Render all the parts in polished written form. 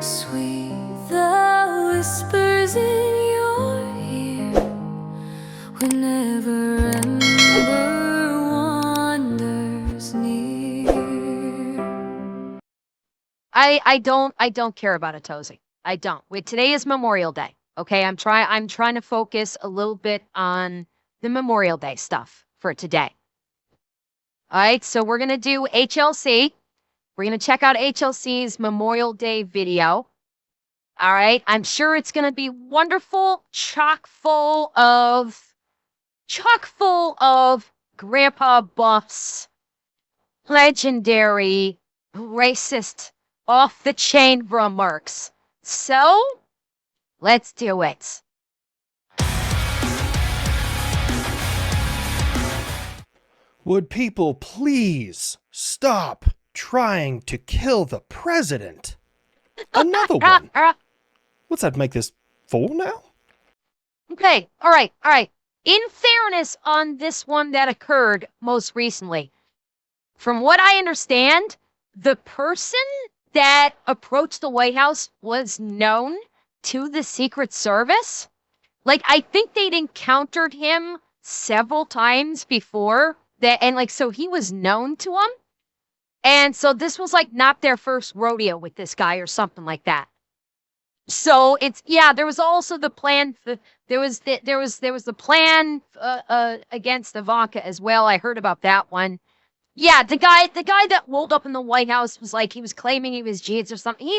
Sweet the whispers in your ear whenever Ember wanders near. I don't care about a Tozy. I don't. Today is Memorial Day. Okay, I'm trying to focus a little bit on the Memorial Day stuff for today. All right, so we're gonna do HLC. We're gonna check out HLC's Memorial Day video. All right, I'm sure it's gonna be wonderful, chock full of Grandpa Buff's legendary racist off the chain remarks. So let's do it. Would people please stop trying to kill the president? Another one. What's that make this 4 now? Okay, all right. In fairness on this one that occurred most recently, from what I understand, the person that approached the White House was known to the Secret Service. Like, I think they'd encountered him several times before that, and like, so he was known to them. And so this was like not their first rodeo with this guy or something like that. So it's, yeah, there was also the plan there was the plan against Ivanka as well. I heard about that one. Yeah, the guy that rolled up in the White House was like, he was claiming he was Jesus or something.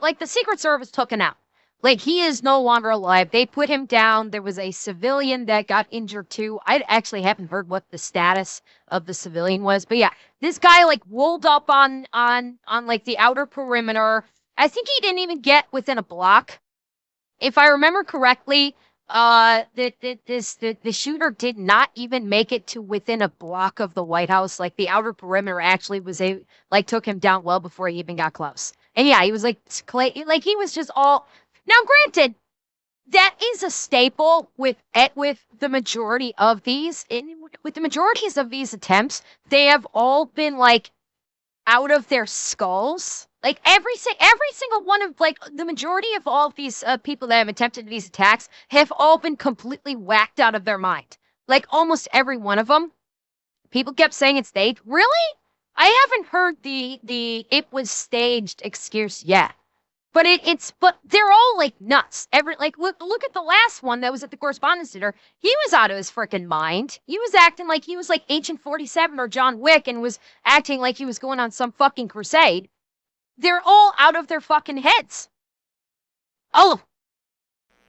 Like the Secret Service took him out. Like, he is no longer alive. They put him down. There was a civilian that got injured too. I actually haven't heard what the status of the civilian was, but yeah, this guy like rolled up on like the outer perimeter. I think he didn't even get within a block. If I remember correctly, the shooter did not even make it to within a block of the White House. Like, the outer perimeter actually took him down well before he even got close. And yeah, he was like he was just all. Now, granted, that is a staple with the majority of these. With the majorities of these attempts, they have all been like out of their skulls. Like, every single one of, like, the majority of all of these people that have attempted these attacks have all been completely whacked out of their mind. Like, almost every one of them. People kept saying it's staged. Really? I haven't heard the it was staged excuse yet. But but they're all like nuts. Look at the last one that was at the Correspondence Dinner. He was out of his freaking mind. He was acting like he was like Agent 47 or John Wick and was acting like he was going on some fucking crusade. They're all out of their fucking heads. All of them.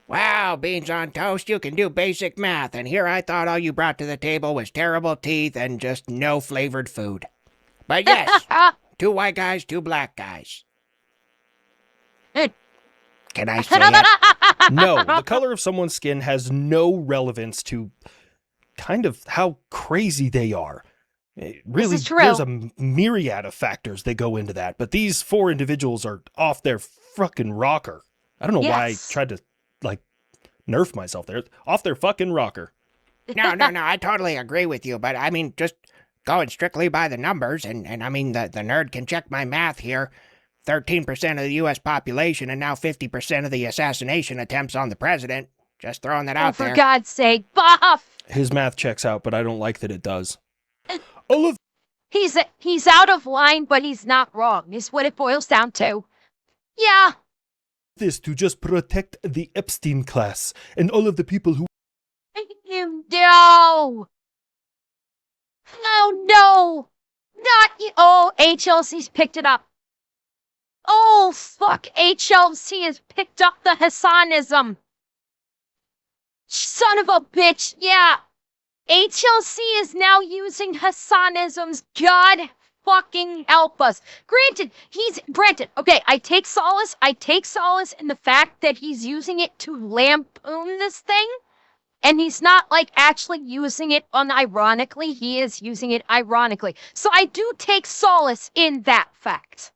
Wow, beans on toast, you can do basic math, and here I thought all you brought to the table was terrible teeth and just no flavored food. But yes, 2 white guys, 2 black guys. Can I say it? No, the color of someone's skin has no relevance to kind of how crazy they are. Really, This is true. there's a myriad of factors that go into that, but these 4 individuals are off their fucking rocker. I don't know why I Yes. tried to, like, nerf myself there. Off their fucking rocker. No, I totally agree with you, but I mean, just going strictly by the numbers, and I mean, the nerd can check my math here. 13% of the U.S. population and now 50% of the assassination attempts on the president. Just throwing that out for there. God's sake, Buff! His math checks out, but I don't like that it does. All of He's out of line, but he's not wrong, is what it boils down to. Yeah. this to just protect the Epstein class and all of the people who... No! Oh, no! Not you! Oh, HLC's picked it up. Oh, fuck! HLC has picked up the Hassanism. Son of a bitch! Yeah! HLC is now using Hassanisms. God fucking help us. Granted, okay, I take solace in the fact that he's using it to lampoon this thing. And he's not, like, actually using it unironically. He is using it ironically. So I do take solace in that fact.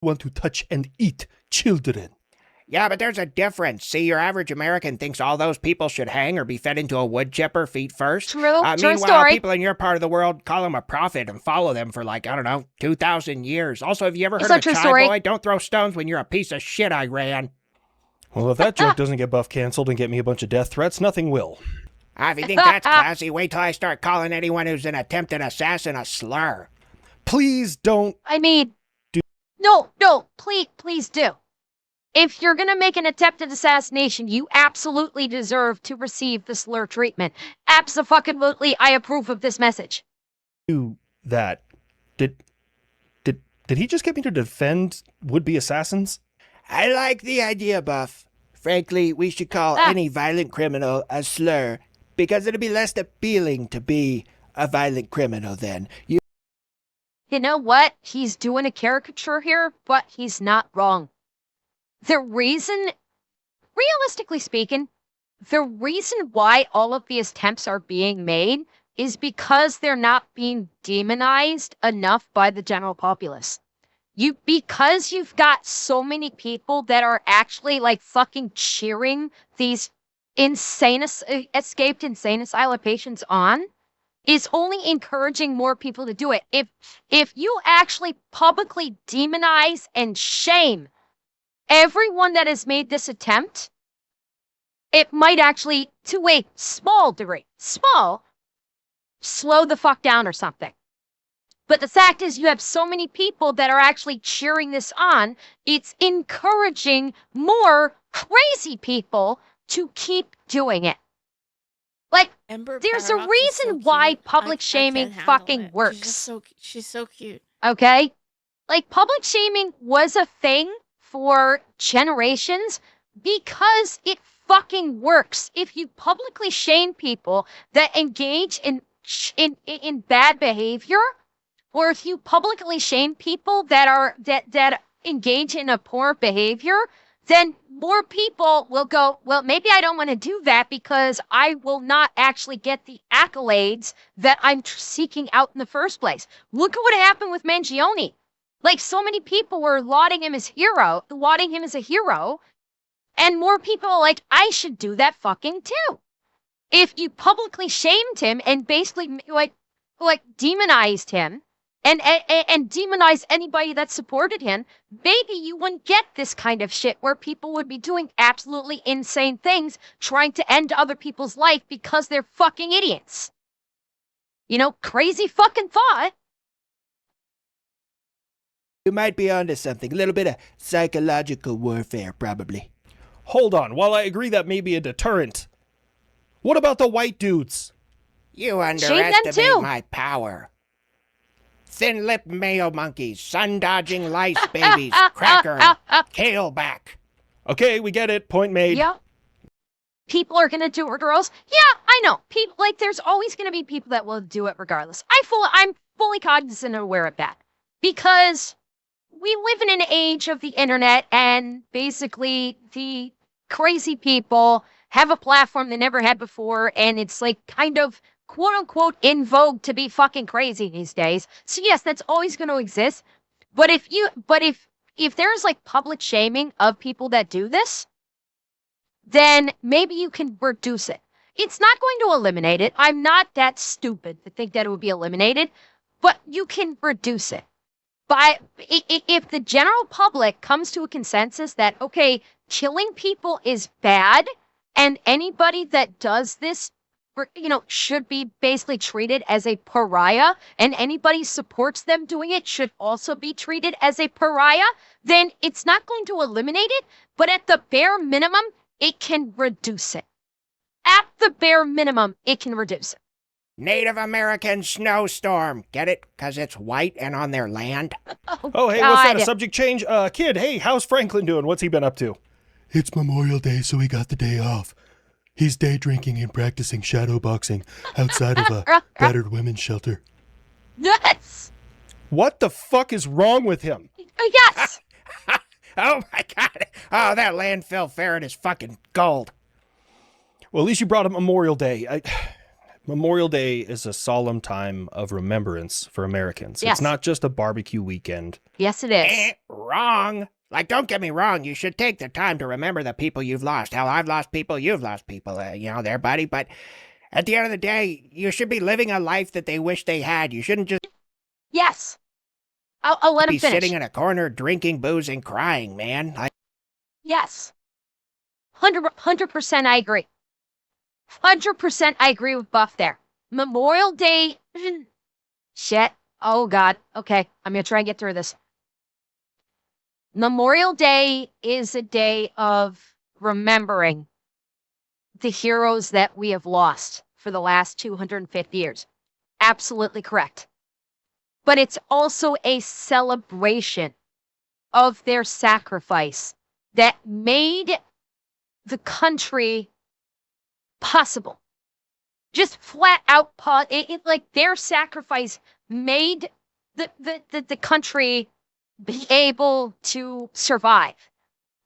want to touch and eat children. Yeah, but there's a difference. See, your average American thinks all those people should hang or be fed into a wood chipper feet first. True Meanwhile, story. people in your part of the world call him a prophet and follow them for like, I don't know, 2,000 years. Also, have you ever heard It's a of a true Chai story. boy? Don't throw stones when you're a piece of shit, Iran. Well, if that joke doesn't get buff canceled and get me a bunch of death threats, nothing will. If you think that's classy, wait till I start calling anyone who's an attempted assassin a slur. Please don't. I mean, no, please do. If you're gonna make an attempted assassination, you absolutely deserve to receive the slur treatment. Abso-fucking-lutely, I approve of this message. Do that. Did he just get me to defend would-be assassins? I like the idea, Buff. Frankly, we should call any violent criminal a slur, because it'll be less appealing to be a violent criminal then. You know what? He's doing a caricature here, but he's not wrong. The reason, realistically speaking, the reason why all of these attempts are being made is because they're not being demonized enough by the general populace. Because you've got so many people that are actually like fucking cheering these escaped insane asylum patients on, is only encouraging more people to do it. If you actually publicly demonize and shame everyone that has made this attempt, it might actually, to a small degree, slow the fuck down or something. But the fact is, you have so many people that are actually cheering this on, it's encouraging more crazy people to keep doing it. Like, there's a reason why public shaming fucking works. She's so cute. Okay? Like, public shaming was a thing for generations because it fucking works. If you publicly shame people that engage in bad behavior, or if you publicly shame people that engage in a poor behavior, then more people will go, well, maybe I don't want to do that because I will not actually get the accolades that I'm seeking out in the first place. Look at what happened with Mangione. Like, so many people were lauding him as a hero, and more people are like, I should do that fucking too. If you publicly shamed him and basically like demonized him, and demonize anybody that supported him, maybe you wouldn't get this kind of shit where people would be doing absolutely insane things trying to end other people's life because they're fucking idiots. You know, crazy fucking thought. You might be onto something. A little bit of psychological warfare, probably. Hold on, while I agree that may be a deterrent, what about the white dudes? You them too. underestimate my power. Thin-lipped male monkeys, sun-dodging lice babies, cracker, kale back. Okay, we get it. Point made. Yeah. People are gonna do it, girls. Yeah, I know. People, like, there's always gonna be people that will do it regardless. I'm fully cognizant and aware of that. Because we live in an age of the internet, and basically the crazy people have a platform they never had before, and it's like kind of quote unquote in vogue to be fucking crazy these days. So yes, that's always going to exist. But if there's like public shaming of people that do this, then maybe you can reduce it. It's not going to eliminate it. I'm not that stupid to think that it would be eliminated, but you can reduce it. If the general public comes to a consensus that, okay, killing people is bad, and anybody that does this, should be basically treated as a pariah, and anybody who supports them doing it should also be treated as a pariah, then it's not going to eliminate it, but at the bare minimum, it can reduce it. At the bare minimum, it can reduce it. Native American snowstorm. Get it? 'Cause it's white and on their land. Oh, hey, what's that? A subject change? Kid, hey, how's Franklin doing? What's he been up to? It's Memorial Day, so he got the day off. He's day drinking and practicing shadow boxing outside of a battered women's shelter. Yes! What the fuck is wrong with him? Yes! Oh my god. Oh, that landfill ferret is fucking gold. Well, at least you brought up Memorial Day. Memorial Day is a solemn time of remembrance for Americans. Yes. It's not just a barbecue weekend. Yes, it is. Wrong. Like, don't get me wrong, you should take the time to remember the people you've lost. Hell, I've lost people, you've lost people, there, buddy. But at the end of the day, you should be living a life that they wish they had. You shouldn't just Yes. I'll let him be finish. sitting in a corner drinking booze and crying, man. Yes. 100% I agree. 100% I agree with Buff there. Memorial Day. Shit. Oh, God. Okay. I'm going to try and get through this. Memorial Day is a day of remembering the heroes that we have lost for the last 250 years. Absolutely correct. But it's also a celebration of their sacrifice that made the country possible. Just flat out, like their sacrifice made the country be able to survive,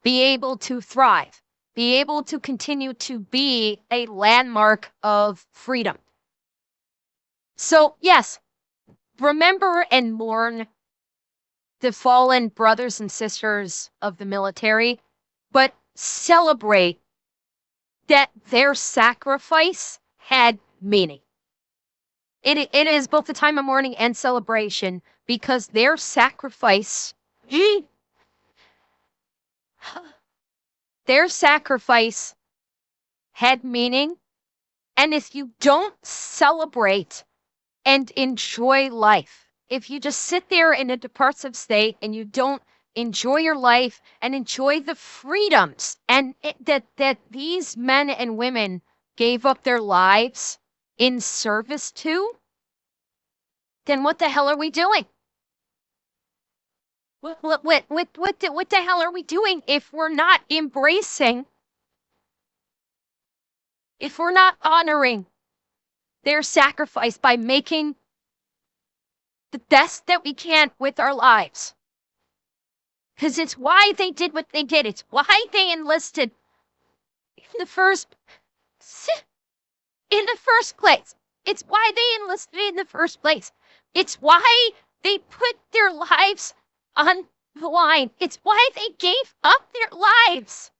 be able to thrive, be able to continue to be a landmark of freedom. So, yes, remember and mourn the fallen brothers and sisters of the military, but celebrate that their sacrifice had meaning. It is both a time of mourning and celebration because their sacrifice, had meaning. And if you don't celebrate and enjoy life, if you just sit there in a depressive state and you don't enjoy your life and enjoy the freedoms and that these men and women gave up their lives in service to, then what the hell are we doing? What the hell are we doing if we're not embracing, if we're not honoring their sacrifice by making the best that we can with our lives? Because it's why they did what they did. It's why they enlisted in the first place. It's why they enlisted in the first place. It's why they put their lives on the line. It's why they gave up their lives.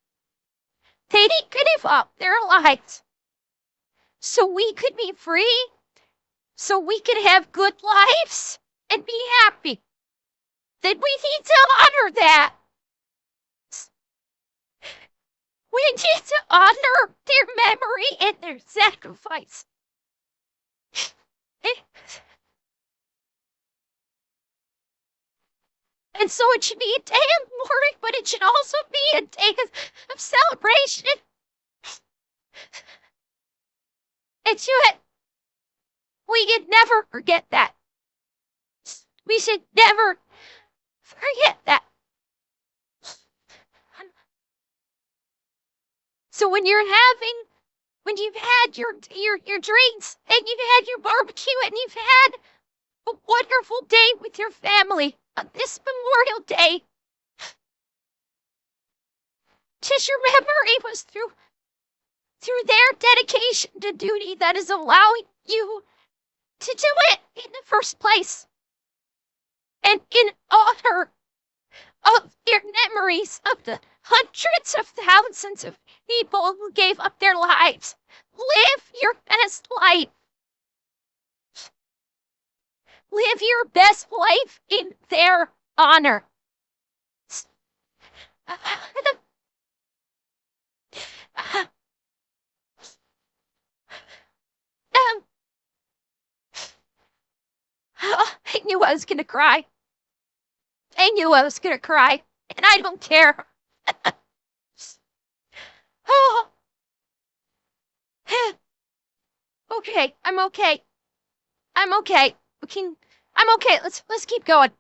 They didn't give up their lives so we could be free, so we could have good lives and be happy. Then we need to honor that. We need to honor their memory and their sacrifice. And so it should be a day of mourning, but it should also be a day of celebration. It should. We should never forget that. We should never forget that. So when you've had your drinks and you've had your barbecue and you've had a wonderful day with your family on this Memorial Day, just remember it was through their dedication to duty that is allowing you to do it in the first place. And in honor of their memories of the hundreds of thousands of people who gave up their lives, live your best life. Live your best life in their honor. I knew I was gonna cry. I knew I was gonna cry, and I don't care. Oh. Okay, I'm okay. I'm okay. I'm okay. Let's keep going.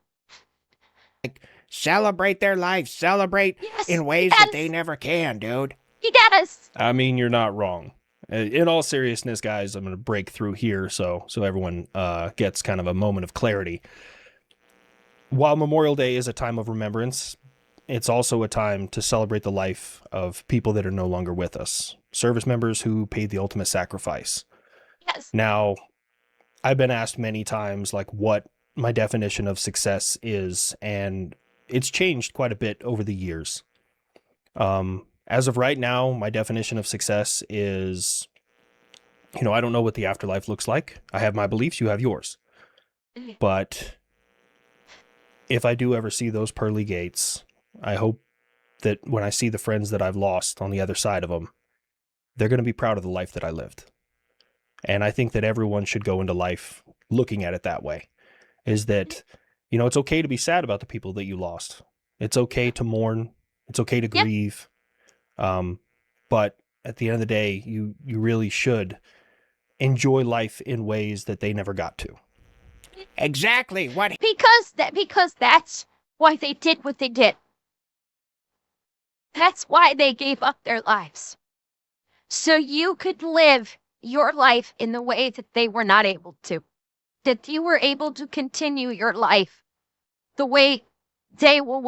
Celebrate their life. Celebrate in ways that they never can, dude. Yes. I mean, you're not wrong. In all seriousness, guys, I'm going to break through here so everyone gets kind of a moment of clarity. While Memorial Day is a time of remembrance, it's also a time to celebrate the life of people that are no longer with us. Service members who paid the ultimate sacrifice. Yes. Now, I've been asked many times, like, what my definition of success is, and it's changed quite a bit over the years. As of right now, my definition of success is, I don't know what the afterlife looks like. I have my beliefs, you have yours. But if I do ever see those pearly gates, I hope that when I see the friends that I've lost on the other side of them, they're going to be proud of the life that I lived. And I think that everyone should go into life looking at it that way, is that, it's okay to be sad about the people that you lost. It's okay to mourn. It's okay to grieve. But at the end of the day, you really should enjoy life in ways that they never got to. Exactly what Because that's why they did what they did. That's why they gave up their lives. So you could live your life in the way that they were not able to. That you were able to continue your life the way they were,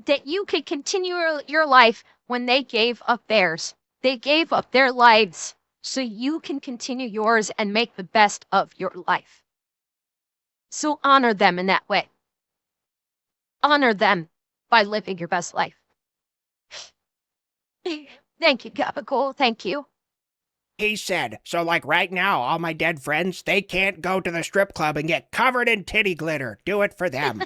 that you could continue your life when they gave up theirs. They gave up their lives so you can continue yours and make the best of your life. So honor them in that way. Honor them by living your best life. Thank you, Gabagool. Thank you. he said. So, like right now, all my dead friends, they can't go to the strip club and get covered in titty glitter. Do it for them.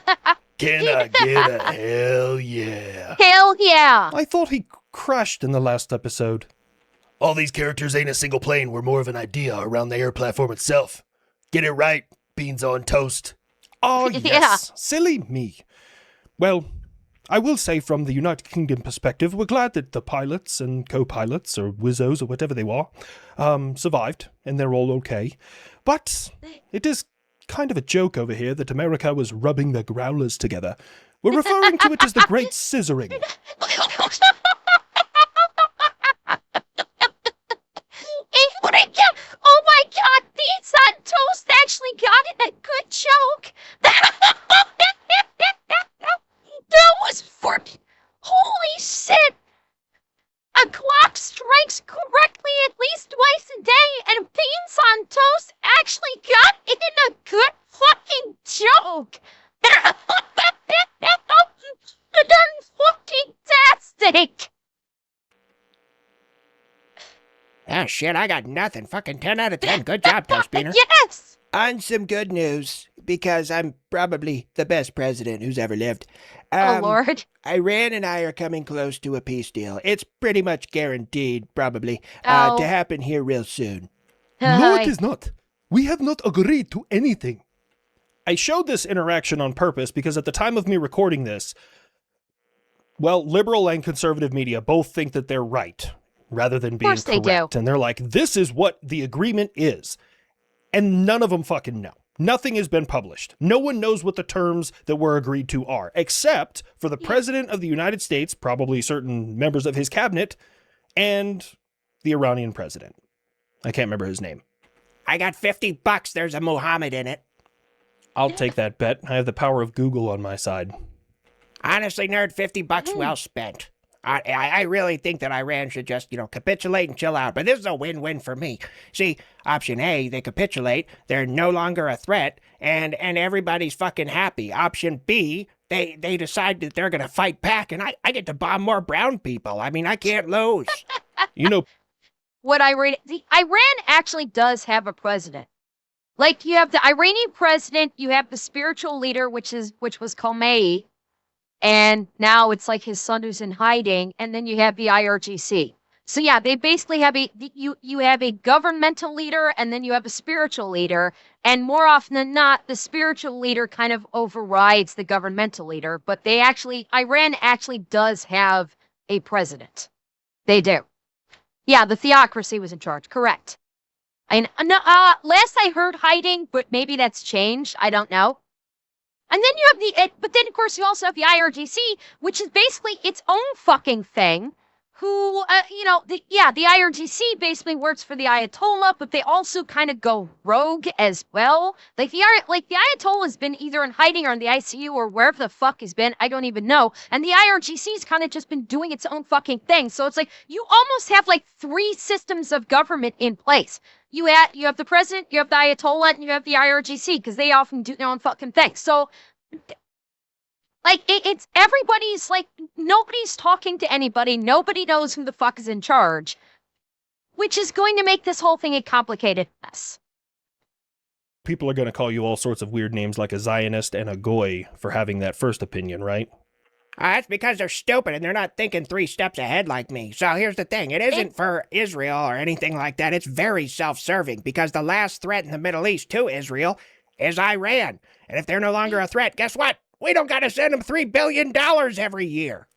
Can I get a hell yeah? Hell yeah. I thought he crashed in the last episode. All these characters ain't a single plane. We're more of an idea around the air platform itself. Get it right, beans on toast. Oh, Yeah. yes. Silly me. Well, I will say from the United Kingdom perspective, we're glad that the pilots and co-pilots, or wizzos, or whatever they were, survived, and they're all okay. But it is kind of a joke over here that America was rubbing the growlers together. We're referring to it as the Great Scissoring. Oh my god, Beans on Toast actually got it a good joke. That was for holy shit. A clock strikes correctly at least twice a day, and Beans on Toast actually got it in a good fucking joke. Fucking tastic. Ah, shit, I got nothing. Fucking 10 out of 10. Good job, Toastbeaner. Yes. On some good news, because I'm probably the best president who's ever lived. Oh Lord. Iran and I are coming close to a peace deal. It's pretty much guaranteed, probably, Oh. to happen here real soon. No, it is not. We have not agreed to anything. I showed this interaction on purpose because at the time of me recording this, well, liberal and conservative media both think that they're right rather than being course they correct. do. And they're like, this is what the agreement is. And none of them fucking know. Nothing has been published. No one knows what the terms that were agreed to are, except for the President of the United States, probably certain members of his cabinet, and the Iranian president. I can't remember his name. I got $50. There's a Muhammad in it. I'll take that bet. I have the power of Google on my side. Honestly, nerd, $50 well spent. I really think that Iran should just, capitulate and chill out. But this is a win-win for me. See, option A, they capitulate, they're no longer a threat, and everybody's fucking happy. Option B, they decide that they're gonna fight back, and I get to bomb more brown people. I mean, I can't lose. What Iran actually does have a president. Like you have the Iranian president, you have the spiritual leader, which was Khomeini, and now it's like his son who's in hiding, and then you have the IRGC. So yeah, they basically have you have a governmental leader, and then you have a spiritual leader, and more often than not, the spiritual leader kind of overrides the governmental leader. But Iran actually does have a president. They do. Yeah, the theocracy was in charge. Correct. And last I heard hiding, but maybe that's changed. I don't know. And then you have but then of course you also have the IRGC, which is basically its own fucking thing. Who, the IRGC basically works for the Ayatollah, but they also kind of go rogue as well. Like the Ayatollah has been either in hiding or in the ICU or wherever the fuck he's been. I don't even know. And the IRGC's kind of just been doing its own fucking thing. So it's like you almost have like three systems of government in place. You have the president, you have the Ayatollah, and you have the IRGC because they often do their own fucking thing. So Like, it's everybody's like, nobody's talking to anybody. Nobody knows who the fuck is in charge, which is going to make this whole thing a complicated mess. People are going to call you all sorts of weird names like a Zionist and a Goy for having that first opinion, right? That's because they're stupid and they're not thinking 3 steps ahead like me. So here's the thing. It isn't for Israel or anything like that. It's very self-serving because the last threat in the Middle East to Israel is Iran. And if they're no longer a threat, guess what? We don't got to send them $3 billion every year.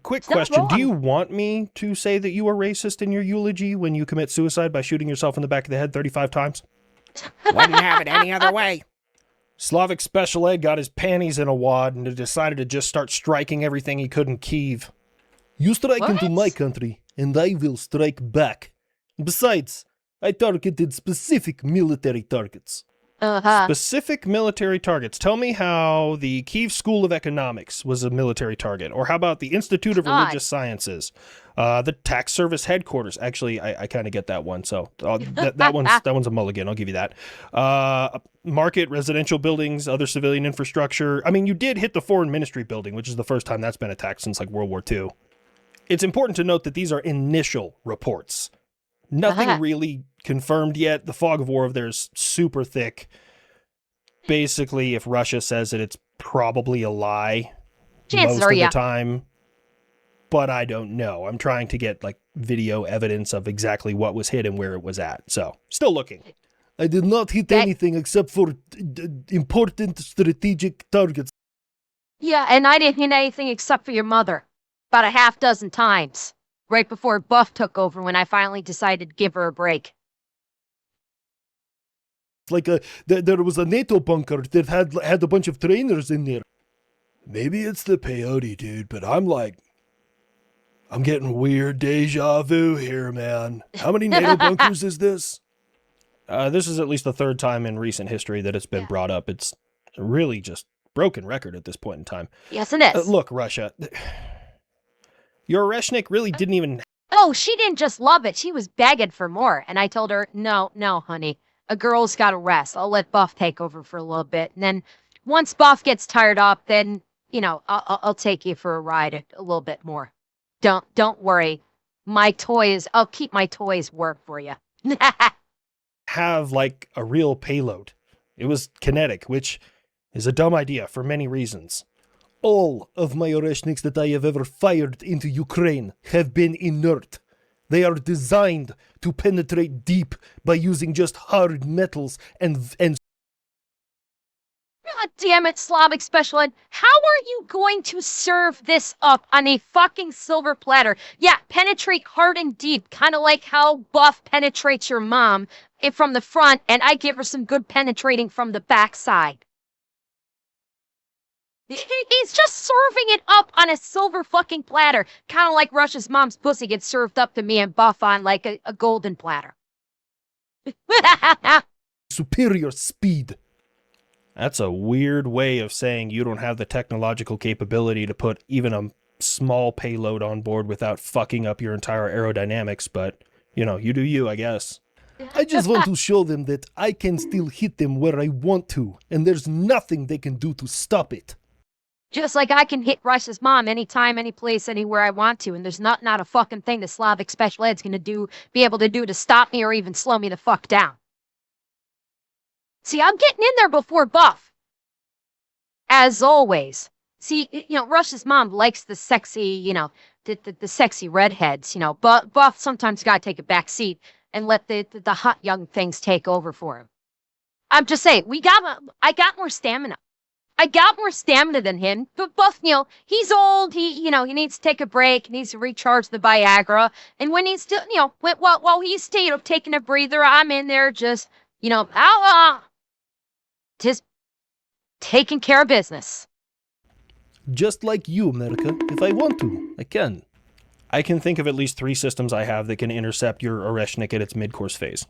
Quick It's not question. Do wrong. you want me to say that you are racist in your eulogy when you commit suicide by shooting yourself in the back of the head 35 times? Wouldn't have it any other way. Slavic Special Ed got his panties in a wad and decided to just start striking everything he could in Kyiv. You strike What? into my country, and I will strike back. Besides, I targeted specific military targets. Specific military targets. Tell me how the Kyiv School of Economics was a military target. Or how about the Institute of Not. Religious Sciences? The Tax Service Headquarters. Actually, I kind of get that one. So that one's a mulligan. I'll give you that. Market, residential buildings, other civilian infrastructure. I mean, you did hit the Foreign Ministry building, which is the first time that's been attacked since like World War II. It's important to note that these are initial reports. Nothing really confirmed yet. The fog of war of theirs super thick. Basically, if Russia says it, it's probably a lie Chances most are, of yeah. the time. But I don't know. I'm trying to get like video evidence of exactly what was hit and where it was at. So, still looking. I did not hit That- anything except for important strategic targets. Yeah, and I didn't hit anything except for your mother. About a half dozen times. Right before Buff took over when I finally decided to give her a break. Like there was a NATO bunker that had a bunch of trainers in there. Maybe it's the peyote, dude, but I'm getting weird deja vu here, man. How many NATO bunkers is this? This is at least the third time in recent history that it's been brought up. It's really just broken record at this point in time. Yes, it is. Look, Russia, your Oreshnik really didn't even... Oh, she didn't just love it. She was begging for more. And I told her, no, honey. A girl's got to rest. I'll let Buff take over for a little bit. And then once Buff gets tired up, then, you know, I'll take you for a ride a little bit more. Don't worry. I'll keep my toys work for you. have like a real payload. It was kinetic, which is a dumb idea for many reasons. All of my Oreshniks that I have ever fired into Ukraine have been inert. They are designed to penetrate deep by using just hard metals and God damn it, Slavic Special Ed. How are you going to serve this up on a fucking silver platter? Yeah, penetrate hard and deep, kind of like how Buff penetrates your mom from the front, and I give her some good penetrating from the backside. He's just serving it up on a silver fucking platter, kind of like Russia's mom's pussy gets served up to me and Buff on like a golden platter. superior speed. That's a weird way of saying you don't have the technological capability to put even a small payload on board without fucking up your entire aerodynamics, but, you know, you do you, I guess. I just want to show them that I can still hit them where I want to, and there's nothing they can do to stop it. Just like I can hit Russia's mom anytime, any place, anywhere I want to, and there's not a fucking thing the Slavic Special Ed's gonna be able to do to stop me or even slow me the fuck down. See, I'm getting in there before Buff. As always. See, you know, Russia's mom likes the sexy, you know, the sexy redheads, you know, but Buff sometimes gotta take a back seat and let the hot young things take over for him. I'm just saying, I got more stamina. I got more stamina than him, but Buff, you know, he's old. He needs to take a break. He needs to recharge the Viagra. And when he's still, you know, while he's still, you know, taking a breather, I'm in there just, you know, just taking care of business. Just like you, America. If I want to, I can. I can think of at least 3 systems I have that can intercept your Oreshnik at its mid-course phase.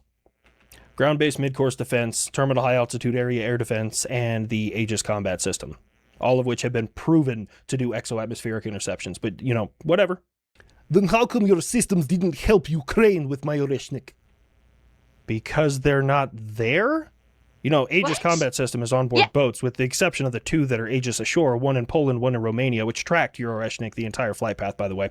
Ground-based mid-course defense, terminal high-altitude area air defense, and the Aegis combat system. All of which have been proven to do exo-atmospheric interceptions, but, you know, whatever. Then how come your systems didn't help Ukraine with my Oreshnik? Because they're not there? You know, Aegis What? combat system is on board Yeah. boats, with the exception of the 2 that are Aegis ashore, one in Poland, one in Romania, which tracked Euroreshnik the entire flight path, by the way.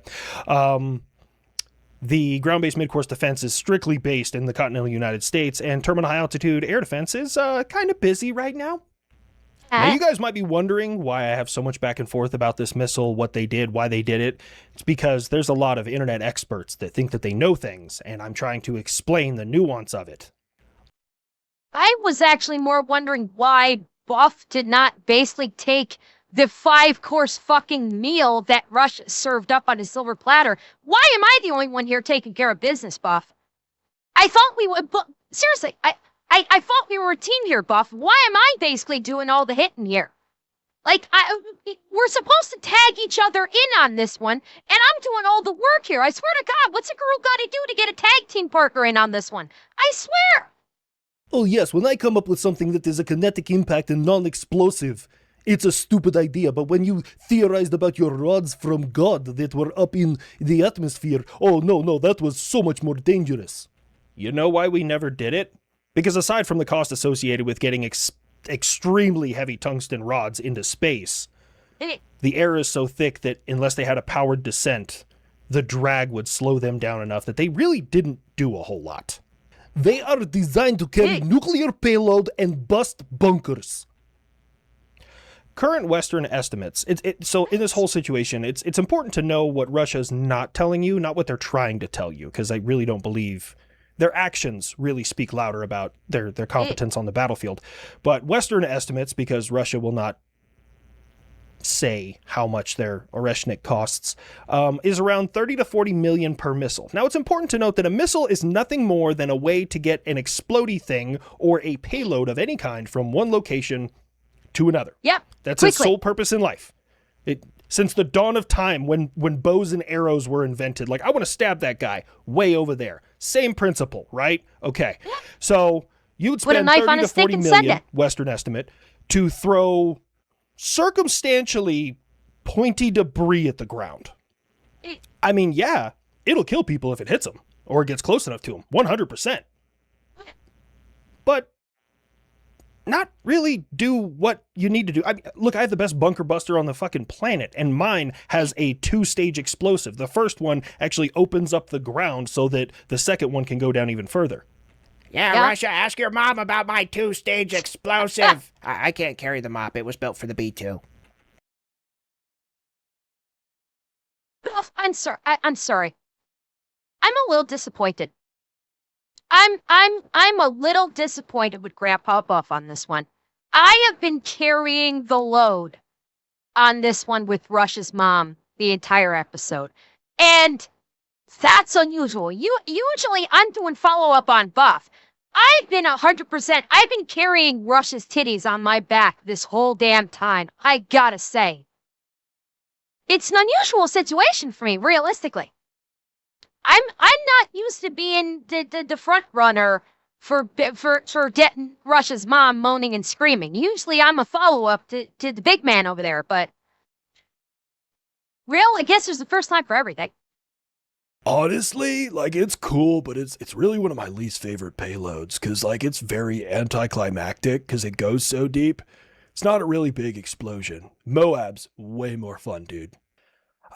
The ground-based mid-course defense is strictly based in the continental United States, and terminal high-altitude air defense is kind of busy right now. Now, you guys might be wondering why I have so much back and forth about this missile, what they did, why they did it. It's because there's a lot of internet experts that think that they know things, and I'm trying to explain the nuance of it. I was actually more wondering why Buff did not basically take the 5-course fucking meal that Rush served up on a silver platter. Why am I the only one here taking care of business, Buff? I thought we would, but seriously, I thought we were a team here, Buff. Why am I basically doing all the hitting here? Like, we're supposed to tag each other in on this one, and I'm doing all the work here. I swear to God, what's a girl got to do to get a tag team partner in on this one? I swear. Oh yes, when I come up with something that is a kinetic impact and non-explosive, it's a stupid idea, but when you theorized about your rods from God that were up in the atmosphere, oh no, that was so much more dangerous. You know why we never did it? Because aside from the cost associated with getting extremely heavy tungsten rods into space, the air is so thick that unless they had a powered descent, the drag would slow them down enough that they really didn't do a whole lot. They are designed to carry nuclear payload and bust bunkers. Current Western estimates. So in this whole situation, it's important to know what Russia's not telling you, not what they're trying to tell you, because I really don't believe their actions really speak louder about their competence on the battlefield. But Western estimates, because Russia will not say how much their Oreshnik costs, is around 30 to 40 million per missile. Now, it's important to note that a missile is nothing more than a way to get an explodey thing or a payload of any kind from one location to another. Yep. That's quickly. its sole purpose in life. Since the dawn of time, when bows and arrows were invented, like, I want to stab that guy way over there. Same principle, right? Okay. So you would Put a spend knife 30 on to a stick 40 and send million, it. Western estimate, to throw circumstantially pointy debris at the ground. I mean, yeah, it'll kill people if it hits them or it gets close enough to them, 100%. But not really do what you need to do. Look, I have the best bunker buster on the fucking planet, and mine has a 2-stage explosive. The first one actually opens up the ground so that the second one can go down even further. Yeah, Russia, ask your mom about my 2-stage explosive. I can't carry the mop. It was built for the B-2. I'm sorry. I'm sorry. I'm a little disappointed. I'm a little disappointed with Grandpa Buff on this one. I have been carrying the load on this one with Rush's mom the entire episode, and that's unusual. Usually I'm doing follow up on Buff. I've been 100%. I've been carrying Rush's titties on my back this whole damn time. I gotta say, it's an unusual situation for me, realistically. I'm not used to being the front runner for getting Russia's mom moaning and screaming. Usually I'm a follow-up to the big man over there, but I guess there's the first time for everything. Honestly, like, it's cool, but it's really one of my least favorite payloads, because, like, it's very anticlimactic because it goes so deep. It's not a really big explosion. Moab's way more fun, dude.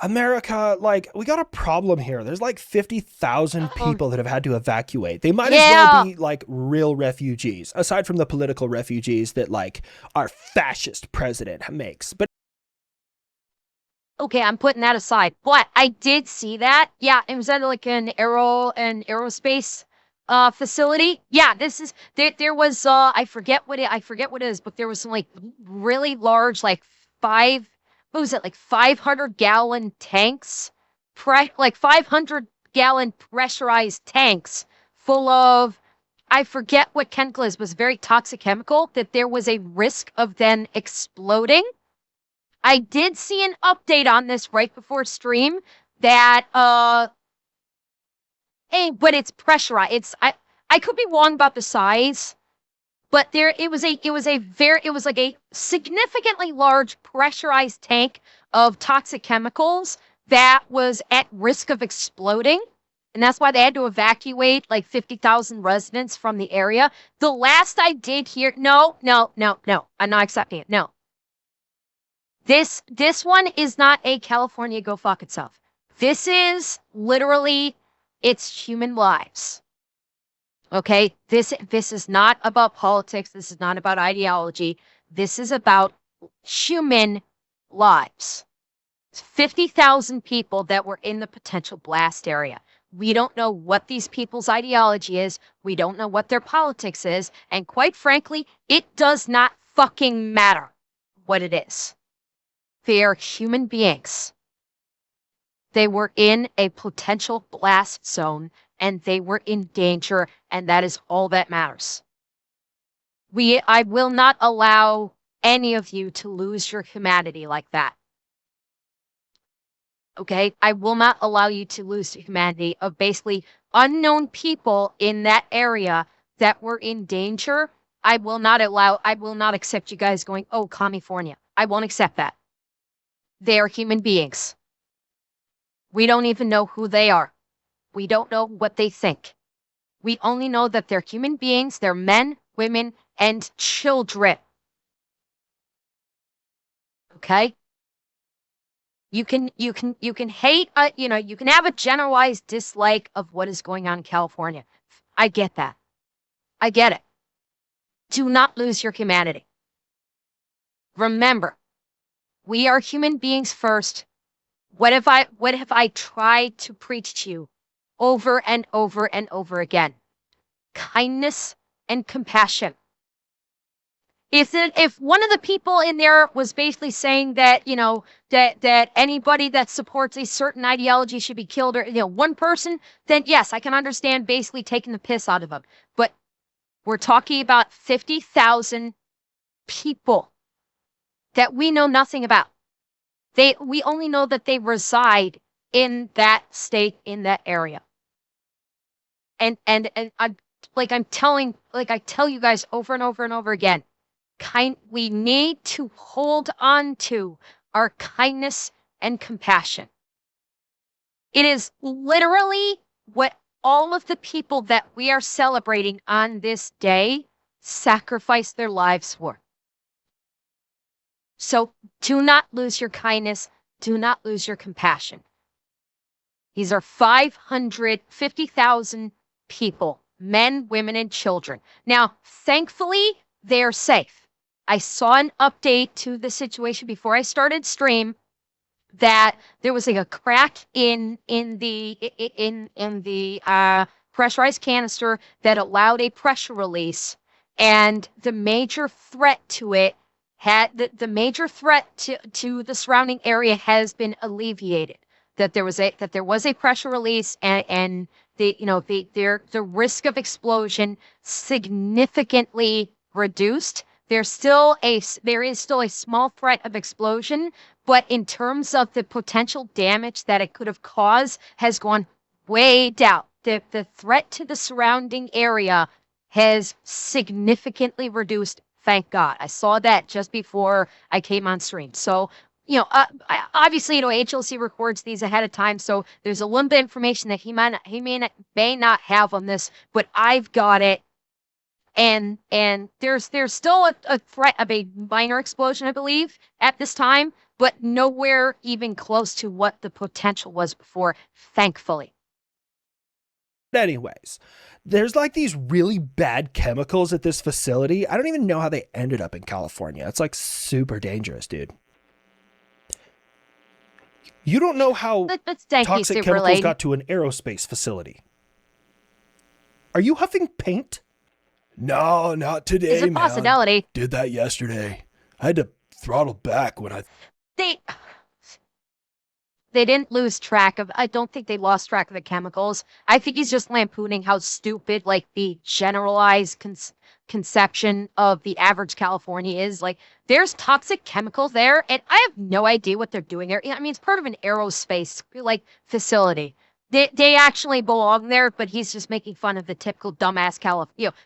America, like, we got a problem here. There's like 50,000 people that have had to evacuate. They might Yeah. as well be like real refugees, aside from the political refugees that like our fascist president makes. But Okay, I'm putting that aside. But I did see that. Yeah, it was at like an aerospace facility. Yeah, there was I forget what it is, but there was some like really large, like 500-gallon tanks, like 500-gallon pressurized tanks full of, I forget what chemical is, was very toxic chemical that there was a risk of then exploding. I did see an update on this right before stream that but it's pressurized. I could be wrong about the size, but it was like a significantly large pressurized tank of toxic chemicals that was at risk of exploding. And that's why they had to evacuate like 50,000 residents from the area. The last I did hear, no. I'm not accepting it. No. This one is not a California go fuck itself. This is literally, it's human lives. Okay? This is not about politics. This is not about ideology. This is about human lives. 50,000 people that were in the potential blast area. We don't know what these people's ideology is. We don't know what their politics is. And quite frankly, it does not fucking matter what it is. They are human beings. They were in a potential blast zone and they were in danger, and that is all that matters. I will not allow any of you to lose your humanity like that. Okay? I will not allow you to lose the humanity of basically unknown people in that area that were in danger. I will not accept you guys going, oh, California. I won't accept that. They are human beings. We don't even know who they are. We don't know what they think. We only know that they're human beings. They're men, women, and children. Okay? You can hate, you can have a generalized dislike of what is going on in California. I get that. I get it. Do not lose your humanity. Remember, we are human beings first. What have I tried to preach to you over and over and over again? Kindness and compassion. If one of the people in there was basically saying that, that anybody that supports a certain ideology should be killed, or, one person, then yes, I can understand basically taking the piss out of them. But we're talking about 50,000 people that we know nothing about. We only know that they reside in that state, in that area. And I tell you guys over and over and over again, we need to hold on to our kindness and compassion. It is literally what all of the people that we are celebrating on this day sacrificed their lives for. So do not lose your kindness. Do not lose your compassion. These are 550,000 people, men, women, and children. Now, thankfully, they're safe. I saw an update to the situation before I started stream that there was like a crack in the pressurized canister that allowed a pressure release, and the major threat to it the major threat to the surrounding area has been alleviated. That there was a pressure release, and the risk of explosion significantly reduced. There is still a small threat of explosion, but in terms of the potential damage that it could have caused has gone way down. The threat to the surrounding area has significantly reduced. Thank God. I saw that just before I came on stream. So, obviously, HLC records these ahead of time, so there's a little bit of information that he may not have on this, but I've got it. And there's still a threat of a minor explosion, I believe, at this time, but nowhere even close to what the potential was before, thankfully. Anyways, there's like these really bad chemicals at this facility. I don't even know how they ended up in California. It's like super dangerous, dude. You don't know how toxic chemicals got to an aerospace facility. Are you huffing paint? No, not today, It's a possibility. Did that yesterday. I had to throttle back when They didn't lose track of, I don't think they lost track of the chemicals. I think he's just lampooning how stupid, like, the generalized conception of the average California is. Like, there's toxic chemicals there, and I have no idea what they're doing there. I mean, it's part of an aerospace, like, facility. They actually belong there, but he's just making fun of the typical dumbass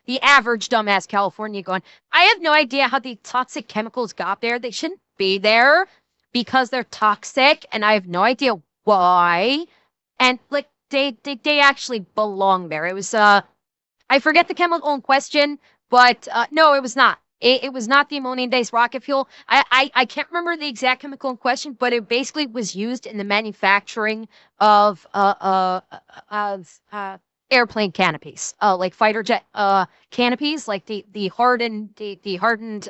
the average dumbass California going, I have no idea how the toxic chemicals got there. They shouldn't be there because they're toxic, and I have no idea why. And, like, they actually belong there. It was I forget the chemical in question, but no, it was not. It was not the ammonia-based rocket fuel. I can't remember the exact chemical in question, but it basically was used in the manufacturing of airplane canopies, like fighter jet canopies, like the hardened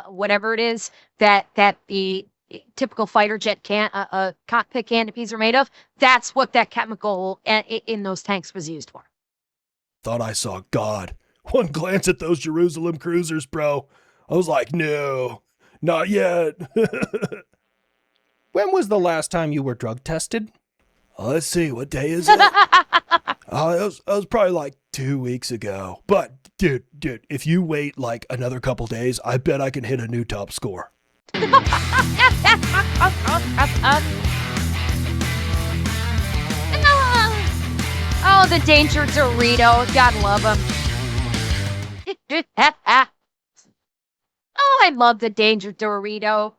whatever it is that the typical fighter jet cockpit canopies are made of. That's what that chemical in those tanks was used for. Thought I saw God. One glance at those Jerusalem cruisers, bro. I was like, no, not yet. When was the last time you were drug tested? Let's see, what day is it? It was probably like 2 weeks ago. But, dude, if you wait like another couple days, I bet I can hit a new top score. Oh, the Danger Dorito. Gotta love him. Oh, I love the Danger Dorito.